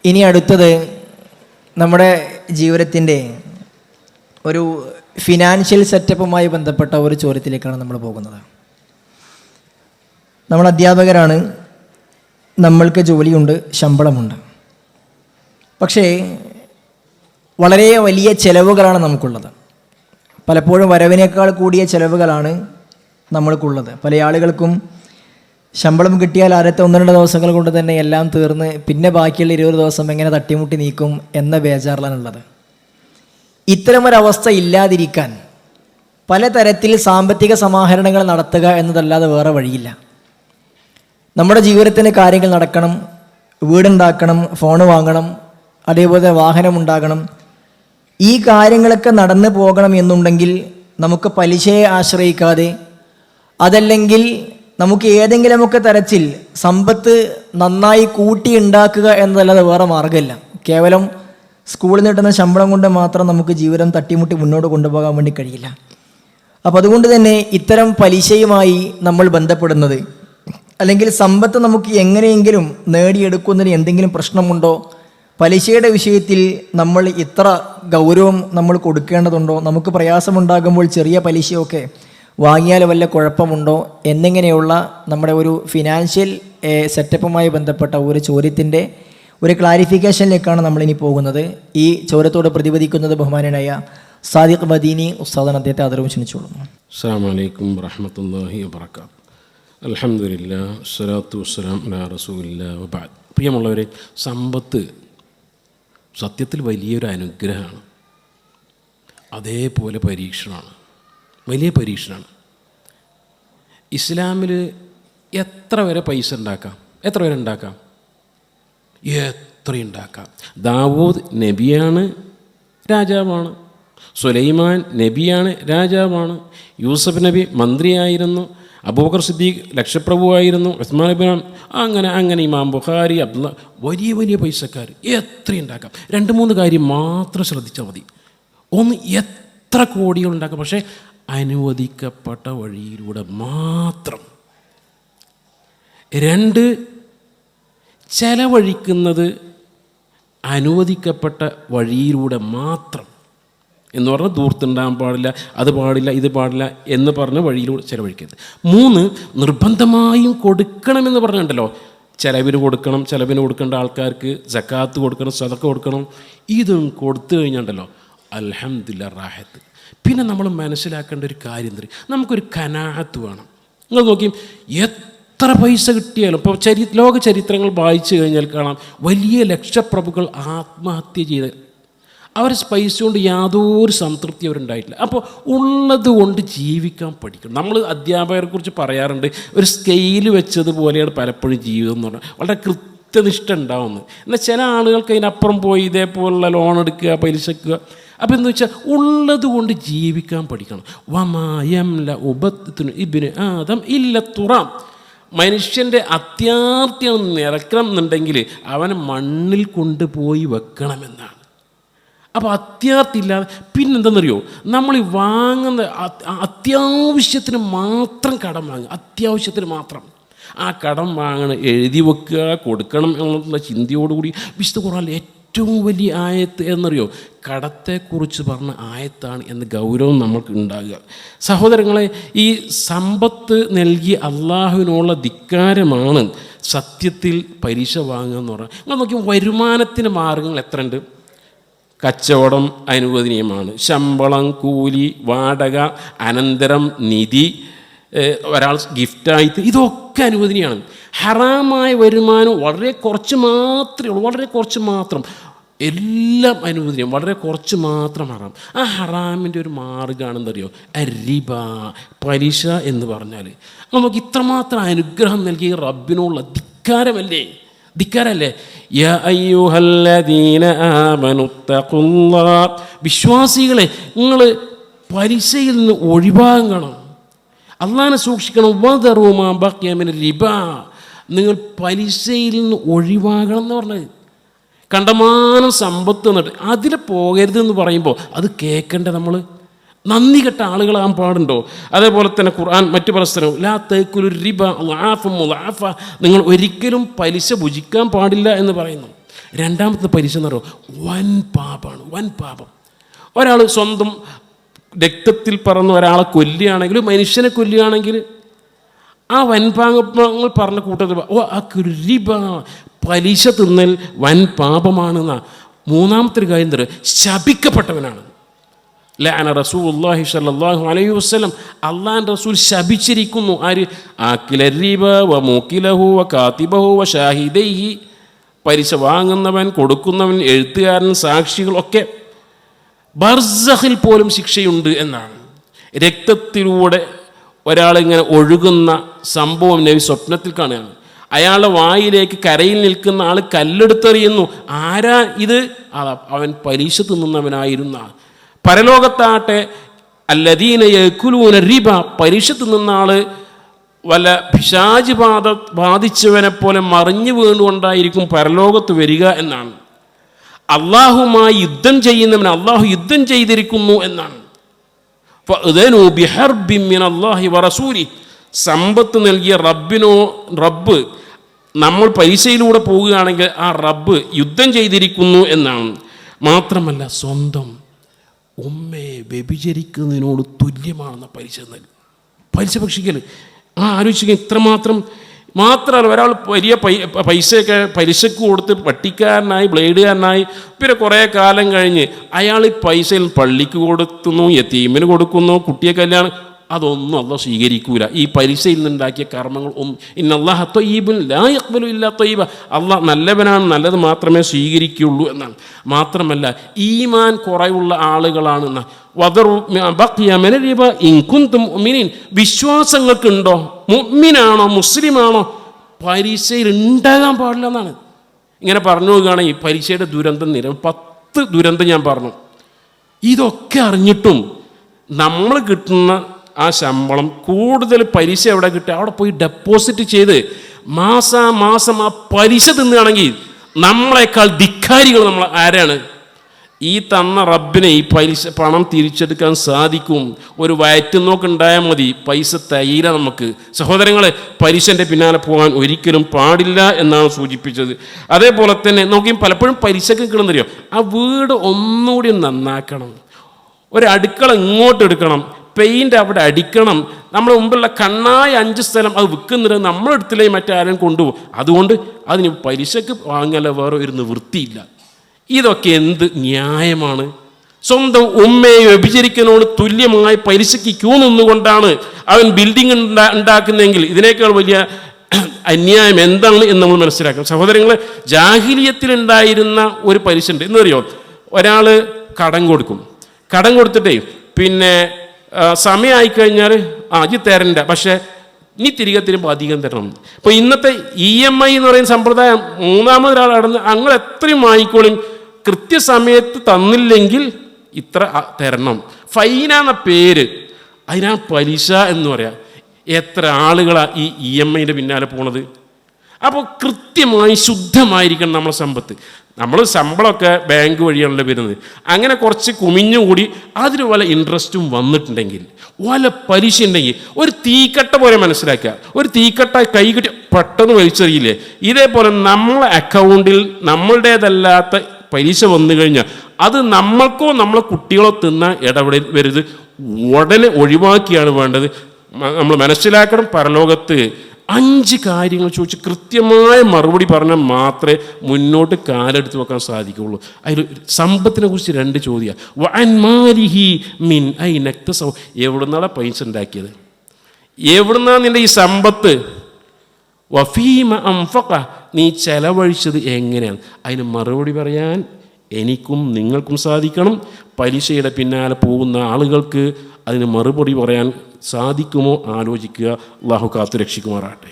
ഇനി അടുത്തത് നമ്മുടെ ജീവിതത്തിൻ്റെ ഒരു ഫിനാൻഷ്യൽ സെറ്റപ്പുമായി ബന്ധപ്പെട്ട ഒരു ചോദ്യത്തിലേക്കാണ് നമ്മൾ പോകുന്നത്. നമ്മൾ അധ്യാപകരാണ്, നമ്മൾക്ക് ജോലിയുണ്ട്, ശമ്പളമുണ്ട്. പക്ഷേ വളരെ വലിയ ചിലവുകളാണ് നമുക്കുള്ളത്. പലപ്പോഴും വരവിനേക്കാൾ കൂടിയ ചിലവുകളാണ് നമ്മൾക്കുള്ളത്. പല ആളുകൾക്കും ശമ്പളം കിട്ടിയാൽ ആദ്യത്തെ 1-2 ദിവസങ്ങൾ കൊണ്ട് തന്നെ എല്ലാം തീർന്ന് പിന്നെ ബാക്കിയുള്ള 20 ദിവസം എങ്ങനെ തട്ടിമുട്ടി നീക്കും എന്ന ബേജാറിലാണുള്ളത്. ഇത്തരമൊരവസ്ഥ ഇല്ലാതിരിക്കാൻ പലതരത്തിൽ സാമ്പത്തിക സമാഹരണങ്ങൾ നടത്തുക എന്നതല്ലാതെ വേറെ വഴിയില്ല. നമ്മുടെ ജീവിതത്തിന് കാര്യങ്ങൾ നടക്കണം, വീടുണ്ടാക്കണം, ഫോണ് വാങ്ങണം, അതേപോലെ വാഹനമുണ്ടാകണം. ഈ കാര്യങ്ങളൊക്കെ നടന്നു പോകണം എന്നുണ്ടെങ്കിൽ നമുക്ക് പലിശയെ ആശ്രയിക്കാതെ, അതല്ലെങ്കിൽ നമുക്ക് ഏതെങ്കിലുമൊക്കെ തരത്തിൽ സമ്പത്ത് നന്നായി കൂട്ടിയുണ്ടാക്കുക എന്നതല്ലാതെ വേറെ മാർഗ്ഗമില്ല. കേവലം സ്കൂളിൽ നിന്ന് കിട്ടുന്ന ശമ്പളം കൊണ്ട് മാത്രം നമുക്ക് ജീവിതം തട്ടിമുട്ടി മുന്നോട്ട് കൊണ്ടുപോകാൻ വേണ്ടി കഴിയില്ല. അപ്പോൾ അതുകൊണ്ട് തന്നെ ഇത്തരം പലിശയുമായി നമ്മൾ ബന്ധപ്പെടുന്നത്, അല്ലെങ്കിൽ സമ്പത്ത് നമുക്ക് എങ്ങനെയെങ്കിലും നേടിയെടുക്കുന്നതിന് എന്തെങ്കിലും പ്രശ്നമുണ്ടോ, പലിശയുടെ വിഷയത്തിൽ നമ്മൾ ഇത്ര ഗൗരവം നമ്മൾ കൊടുക്കേണ്ടതുണ്ടോ, നമുക്ക് പ്രയാസമുണ്ടാകുമ്പോൾ ചെറിയ പലിശയൊക്കെ വാങ്ങിയാൽ വല്ല കുഴപ്പമുണ്ടോ എന്നിങ്ങനെയുള്ള നമ്മുടെ ഒരു ഫിനാൻഷ്യൽ സെറ്റപ്പുമായി ബന്ധപ്പെട്ട ഒരു ചോദ്യത്തിൻ്റെ ഒരു ക്ലാരിഫിക്കേഷനിലേക്കാണ് നമ്മളിനി പോകുന്നത്. ഈ ചോദ്യത്തോട് പ്രതിപദിക്കുന്നത് ബഹുമാനനായ സാദിഖ് മദീനി ഉസ്താദാണ്. അദ്ദേഹത്തെ ആദരവും ക്ഷണിച്ചോളുന്നു. അസ്സലാമു അലൈക്കും വറഹ്മത്തുള്ളാഹി വബറകാതുഹു. അൽഹംദുലില്ലാഹി വസ്സലാത്തു വസ്സലാമു അലാ റസൂലില്ലാഹി വബഅദ്. പ്രിയമുള്ളവരെ, സമ്പത്ത് സത്യത്തിൽ വലിയൊരു അനുഗ്രഹമാണ്, അതേപോലെ പരീക്ഷണമാണ്, വലിയ പരീക്ഷണമാണ്. ഇസ്ലാമിൽ എത്ര വരെ പൈസ ഉണ്ടാക്കാം, എത്ര വരെ ഉണ്ടാക്കാം, എത്രയുണ്ടാക്കാം. ദാവൂദ് നബിയാണ്, രാജാവാണ്. സുലൈമാൻ നബിയാണ്, രാജാവാണ്. യൂസഫ് നബി മന്ത്രിയായിരുന്നു. അബൂബക്കർ സിദ്ദീഖ് ലക്ഷപ്രഭുവായിരുന്നു. ഉസ്മാൻ ഇബ്ൻ അങ്ങനെ ഇമാം ബുഖാരി, അബ്ദുള്ള, വലിയ വലിയ പൈസക്കാർ. എത്രയുണ്ടാക്കാം. 2-3 കാര്യം മാത്രം ശ്രദ്ധിച്ചാൽ മതി. ഒന്ന്, എത്ര കോടികൾ ഉണ്ടാക്കാം, പക്ഷേ അനുവദിക്കപ്പെട്ട വഴിയിലൂടെ മാത്രം. 2, ചെലവഴിക്കുന്നത് അനുവദിക്കപ്പെട്ട വഴിയിലൂടെ മാത്രം. എന്ന് പറഞ്ഞാൽ ദൂർത്തുണ്ടാകാൻ പാടില്ല, അത് പാടില്ല, ഇത് പാടില്ല എന്ന് പറഞ്ഞ വഴിയിലൂടെ ചിലവഴിക്കരുത്. 3, നിർബന്ധമായും കൊടുക്കണമെന്ന് പറഞ്ഞിട്ടുണ്ടല്ലോ. ചിലവിന് കൊടുക്കേണ്ട ആൾക്കാർക്ക് സക്കാത്ത് കൊടുക്കണം, സദഖ കൊടുക്കണം. ഇതും കൊടുത്തു കഴിഞ്ഞിട്ടുണ്ടല്ലോ, അൽഹംദുലില്ലാ, റാഹത്ത്. പിന്നെ നമ്മൾ മനസ്സിലാക്കേണ്ട ഒരു കാര്യം എന്താ, നമുക്കൊരു ഖനാഅത്ത് വേണം. നിങ്ങൾ നോക്കി, എത്ര പൈസ കിട്ടിയാലും, ഇപ്പോൾ ലോക ചരിത്രങ്ങൾ വായിച്ചു കഴിഞ്ഞാൽ കാണാം, വലിയ ലക്ഷപ്രഭുക്കൾ ആത്മഹത്യ ചെയ്ത് അവർ പൈസ കൊണ്ട് യാതൊരു സംതൃപ്തി അവരുണ്ടായിട്ടില്ല. അപ്പോൾ ഉള്ളത് കൊണ്ട് ജീവിക്കാൻ പഠിക്കണം. നമ്മൾ അധ്യാപകരെക്കുറിച്ച് പറയാറുണ്ട്, ഒരു സ്കെയിൽ വെച്ചതുപോലെയാണ് പലപ്പോഴും ജീവിതം എന്ന് പറഞ്ഞാൽ. വളരെ കൃത്യനിഷ്ഠ ഉണ്ടാവുന്നത്. എന്നാൽ ചില ആളുകൾക്ക് അതിനപ്പുറം പോയി ഇതേപോലുള്ള ലോൺ എടുക്കുക, പലിശക്കുക. അപ്പോൾ എന്ന് വെച്ചാൽ ഉള്ളത് കൊണ്ട് ജീവിക്കാൻ പഠിക്കണം. വമായംല ഉപത്തിന് ഇബ്നു ആദം ഇല്ല തുറാം. മനുഷ്യൻ്റെ അത്യാർത്ഥ്യം നിറക്കണം എന്നുണ്ടെങ്കിൽ അവനെ മണ്ണിൽ കൊണ്ടുപോയി വെക്കണമെന്നാണ്. അപ്പോൾ അത്യാർത്ഥില്ലാതെ പിന്നെന്താണെന്നറിയോ, നമ്മൾ ഈ വാങ്ങുന്ന അത്യാവശ്യത്തിന് മാത്രം കടം വാങ്ങുക, അത്യാവശ്യത്തിന് മാത്രം. ആ കടം വാങ്ങണം, എഴുതി വെക്കുക, കൊടുക്കണം എന്നുള്ള ചിന്തയോടുകൂടി. വിശുദ്ധ ഖുർആനിൽ ഏറ്റവും വലിയ ആയത്ത് എന്നറിയോ, കടത്തെക്കുറിച്ച് പറഞ്ഞ ആയത്താണ് എന്ന് ഗൗരവം നമുക്ക് ഉണ്ടാകുക. സഹോദരങ്ങളെ, ഈ സമ്പത്ത് നൽകി അള്ളാഹുവിനുള്ള ധിക്കാരമാണ് സത്യത്തിൽ പലിശ വാങ്ങുക എന്ന് പറഞ്ഞാൽ. നിങ്ങൾ നോക്കി, വരുമാനത്തിന് മാർഗങ്ങൾ എത്രയുണ്ട്. കച്ചവടം അനുവദനീയമാണ്, ശമ്പളം, കൂലി, വാടക, അനന്തരം നിധി, ഒരാൾ ഗിഫ്റ്റായിട്ട്, ഇതൊക്കെ അനുവദനീയമാണ്. ഹറാമായ വരുമാനം വളരെ കുറച്ച് മാത്രമേ ഉള്ളൂ, വളരെ കുറച്ച് മാത്രം. എല്ലാം അനുവദനീയം, വളരെ കുറച്ച് മാത്രം ഹറാം. ആ ഹറാമിൻ്റെ ഒരു മാർഗ്ഗമാണെന്നറിയോ, റിബ, പലിശ എന്ന് പറഞ്ഞാൽ. നമുക്ക് ഇത്രമാത്രം അനുഗ്രഹം നൽകിയ റബ്ബിനുള്ള ധിക്കാരമല്ലേ. യാ അയ്യുഹല്ലദീന ആമനുത്തഖുല്ലാഹ്, വിശ്വാസികളെ, നിങ്ങൾ പലിശയിൽ നിന്ന് ഒഴിവാകണം, അള്ളാഹിനെ സൂക്ഷിക്കണം. വദറൂ മാ ബഖിയ മിന റിബ, നിങ്ങൾ പലിശയിൽ നിന്ന് ഒഴിവാകണം എന്ന് പറഞ്ഞത്. കണ്ടമാനം സമ്പത്ത് എന്നിട്ട് അതിൽ പോകരുതെന്ന് പറയുമ്പോൾ അത് കേൾക്കേണ്ട നമ്മൾ നന്ദി കെട്ട ആളുകളാകാൻ പാടുണ്ടോ? അതേപോലെ തന്നെ ഖുർആൻ മറ്റു പല സ്ഥലവും ലാ തഅകുലു റിബ അദ്ആഫ മുദ്ആഫ, നിങ്ങൾ ഒരിക്കലും പലിശ ഭുജിക്കാൻ പാടില്ല എന്ന് പറയുന്നു. രണ്ടാമത്തെ പലിശ എന്ന് പറയുമ്പോൾ വൻ പാപമാണ്, വൻ പാപം. ഒരാൾ സ്വന്തം രക്തത്തിൽ പറന്ന് ഒരാളെ കൊല്ലുകയാണെങ്കിൽ, മനുഷ്യനെ കൊല്ലുകയാണെങ്കിൽ, ആ വൻപാപങ്ങൾ പറഞ്ഞ കൂട്ടത്തിൽ റിബ, പലിശ തിന്നൽ വൻ പാപമാണെന്നാ. മൂന്നാമത്തെ ഒരു കാര്യം തരും, ശപിക്കപ്പെട്ടവനാണ്. ലഅന റസൂലുള്ളാഹി സ്വല്ലല്ലാഹു അലൈഹി വസല്ലം, അള്ളാഹുവിൻ്റെ റസൂൽ ശപിച്ചിരിക്കുന്നു. ആര്? ആക്കില റിബ വ മൂക്കിലഹു വ കാതിബഹു വ ഷാഹിദൈഹി, പലിശ വാങ്ങുന്നവൻ, കൊടുക്കുന്നവൻ, എഴുത്തുകാരൻ, സാക്ഷികളൊക്കെ. ബർസഖിൽ പോലും ശിക്ഷയുണ്ട് എന്നാണ്. രക്തത്തിലൂടെ ഒരാളിങ്ങനെ ഒഴുകുന്ന സംഭവം നബി സ്വപ്നത്തിൽ കാണുകയാണ്. അയാളുടെ വായിലേക്ക് കരയിൽ നിൽക്കുന്ന ആൾ കല്ലെടുത്തെറിയുന്നു. ആരാ ഇത്? അവൻ പലിശ തിന്നുന്നവനായിരുന്ന. പരലോകത്താട്ടെ അല്ലദീന യഅ്കുലൂന റിബ, പലിശ തിന്നുന്ന ആള് വല്ല പിശാച് ബാധിച്ചവനെ പോലെ മറിഞ്ഞു വീണുകൊണ്ടായിരിക്കും പരലോകത്ത് വരിക എന്നാണ്. അള്ളാഹുമായി യുദ്ധം ചെയ്യുന്നവൻ അള്ളാഹു യുദ്ധം ചെയ്തിരിക്കുന്നു എന്നാണ്. സമ്പത്ത് നൽകിയ റബ്ബ് നമ്മൾ പൈസയിലൂടെ പോവുകയാണെങ്കിൽ ആ റബ്ബ് യുദ്ധം ചെയ്തിരിക്കുന്നു എന്നാണ്. മാത്രമല്ല സ്വന്തം ഉമ്മയെ വ്യഭിചരിക്കുന്നതിനോട് തുല്യമാണെന്ന പലിശ ഭക്ഷിക്കൽ. ആലോചിക്കുക, ഇത്രമാത്രം. മാത്രമല്ല ഒരാൾ വലിയ പൈസയൊക്കെ പലിശക്ക് കൊടുത്ത് പട്ടിക്കാരനായി, ബ്ലേഡുകാരനായി, പിന്നെ കുറേ കാലം കഴിഞ്ഞ് അയാൾ ഈ പൈസയിൽ പള്ളിക്ക് കൊടുക്കുന്നു, യതീമിന് കൊടുക്കുന്നു, കുട്ടിയെ കല്യാണം, അതൊന്നും അല്ലാഹു സ്വീകരിക്കൂല. ഈ പലിശയിൽ നിന്നുണ്ടാക്കിയ കർമ്മങ്ങൾ ഇന്നല്ലാഹ ത്വയ്യിബുൻ ലാ യഖ്ബലു ഇല്ലാ ത്വയ്യിബ, അള്ളാഹ് നല്ലവനാണ്, നല്ലത് മാത്രമേ സ്വീകരിക്കുകയുള്ളൂ എന്നാണ്. മാത്രമല്ല ഈമാൻ കുറവുള്ള ആളുകളാണെന്ന വിശ്വാസങ്ങൾക്കുണ്ടോ, മുഅ്മിനാണോ, മുസ്ലിമാണോ, പലിശയിൽ ഉണ്ടാകാൻ പാടില്ല എന്നാണ്. ഇങ്ങനെ പറഞ്ഞു നോക്കുകയാണെങ്കിൽ ഈ പലിശയുടെ ദുരന്തം 10 ദുരന്തം ഞാൻ പറഞ്ഞു. ഇതൊക്കെ അറിഞ്ഞിട്ടും നമ്മൾ കിട്ടുന്ന ആ ശമ്പളം കൂടുതൽ പലിശ എവിടെ കിട്ടുക, അവിടെ പോയി ഡെപ്പോസിറ്റ് ചെയ്ത് മാസാമാസം ആ പലിശ തിന്നുകയാണെങ്കിൽ നമ്മളെക്കാൾ ധിക്കാരികൾ നമ്മൾ ആരാണ്? ഈ തന്ന റബ്ബിനെ ഈ പണം തിരിച്ചെടുക്കാൻ സാധിക്കും. ഒരു വയറ്റുനോക്ക് ഉണ്ടായാൽ മതി, പൈസ തയ്യില്ല നമുക്ക്. സഹോദരങ്ങളെ, പലിശൻ്റെ പിന്നാലെ പോകാൻ ഒരിക്കലും പാടില്ല എന്നാണ് സൂചിപ്പിച്ചത്. അതേപോലെ തന്നെ നോക്കിയും പലപ്പോഴും പലിശക്ക് കിട്ടുന്നറിയോ, ആ വീട് ഒന്നുകൂടി നന്നാക്കണം, ഒരു അടുക്കള ഇങ്ങോട്ട് എടുക്കണം, പെയിൻ്റ് അവിടെ അടിക്കണം, നമ്മുടെ മുമ്പുള്ള കണ്ണായ 5 സ്ഥലം അത് വിൽക്കുന്നില്ല, നമ്മളെടുത്തില്ലേ മറ്റാരും കൊണ്ടുപോകും. അതുകൊണ്ട് അതിന് പലിശക്ക് വാങ്ങല വേറെ ഒരു നിവൃത്തിയില്ല. ഇതൊക്കെ എന്ത് ന്യായമാണ്? സ്വന്തം ഉമ്മയെ വ്യഭിചരിക്കുന്നതിനോട് തുല്യമായി പലിശയ്ക്ക് ക്യൂ നിന്നുകൊണ്ടാണ് അവൻ ബിൽഡിംഗ് ഉണ്ടാക്കുന്നതെങ്കിൽ ഇതിനേക്കാൾ വലിയ അന്യായം എന്താണ് എന്ന് നമ്മൾ മനസ്സിലാക്കണം. സഹോദരങ്ങളെ, ജാഹിലിയത്തിലുണ്ടായിരുന്ന ഒരു പലിശ ഉണ്ട്. എന്നറിയോ, ഒരാൾ കടം കൊടുത്തിട്ടേ പിന്നെ സമയമായിക്കഴിഞ്ഞാൽ ഇത് തരണ്ട, പക്ഷേ ഇനി തിരികെ തരുമ്പോൾ അധികം തരണം. ഇപ്പോൾ ഇന്നത്തെ EMI എന്ന് പറയുന്ന സമ്പ്രദായം മൂന്നാമതൊരാൾ അടന്ന് അങ്ങനെ എത്രയും വാങ്ങിക്കോളും, കൃത്യസമയത്ത് തന്നില്ലെങ്കിൽ ഇത്ര തരണം, ഫൈനാന്ന പേര്, അതിനാണ് പലിശ എന്ന് പറയാം. എത്ര ആളുകളാണ് ഈ EMIൻ്റെ പിന്നാലെ പോണത്? അപ്പോൾ കൃത്യമായി ശുദ്ധമായിരിക്കണം നമ്മളെ സമ്പത്ത്. നമ്മൾ ശമ്പളമൊക്കെ ബാങ്ക് വഴിയാണല്ലോ വരുന്നത്. അങ്ങനെ കുറച്ച് കുമിഞ്ഞുകൂടി അതിന് വല്ല ഇൻട്രസ്റ്റും വന്നിട്ടുണ്ടെങ്കിൽ, വല്ല പലിശ ഉണ്ടെങ്കിൽ ഒരു തീക്കട്ട പോലെ മനസ്സിലാക്കുക. ഒരു തീക്കട്ട കൈ കിട്ടി പെട്ടെന്ന് വലിച്ചെറിയില്ലേ, ഇതേപോലെ നമ്മളെ അക്കൗണ്ടിൽ നമ്മളുടേതല്ലാത്ത പലിശ വന്നു കഴിഞ്ഞാൽ അത് നമ്മൾക്കോ നമ്മളെ കുട്ടികളോ തിന്നാൻ ഇടപെടരുത്, ഉടനെ ഒഴിവാക്കിയാണ് വേണ്ടത്. നമ്മൾ മനസ്സിലാക്കണം, പരലോകത്ത് 5 കാര്യങ്ങൾ ചോദിച്ച് കൃത്യമായ മറുപടി പറഞ്ഞാൽ മാത്രമേ മുന്നോട്ട് കാലെടുത്ത് വെക്കാൻ സാധിക്കുകയുള്ളൂ. അതിൽ സമ്പത്തിനെ കുറിച്ച് 2 ചോദ്യം. വഅൻമാലിഹി മിൻ ഐനക്തസൗ, എവിടുന്നാണ് പൈസ ഉണ്ടാക്കിയത്, എവിടുന്നാണ് നിൻ്റെ ഈ സമ്പത്ത്? വഫീമ അൻഫഖ, നീ ചെലവഴിച്ചത് എങ്ങനെയാണ്? അതിന് മറുപടി പറയാൻ എനിക്കും നിങ്ങൾക്കും സാധിക്കണം. പലിശയുടെ പിന്നാലെ പോകുന്ന ആളുകൾക്ക് അതിന് മറുപടി പറയാൻ സാധിക്കുമോ ആലോചിക്കുക. അല്ലാഹു കാത്തു രക്ഷിക്കുമാറാകട്ടെ.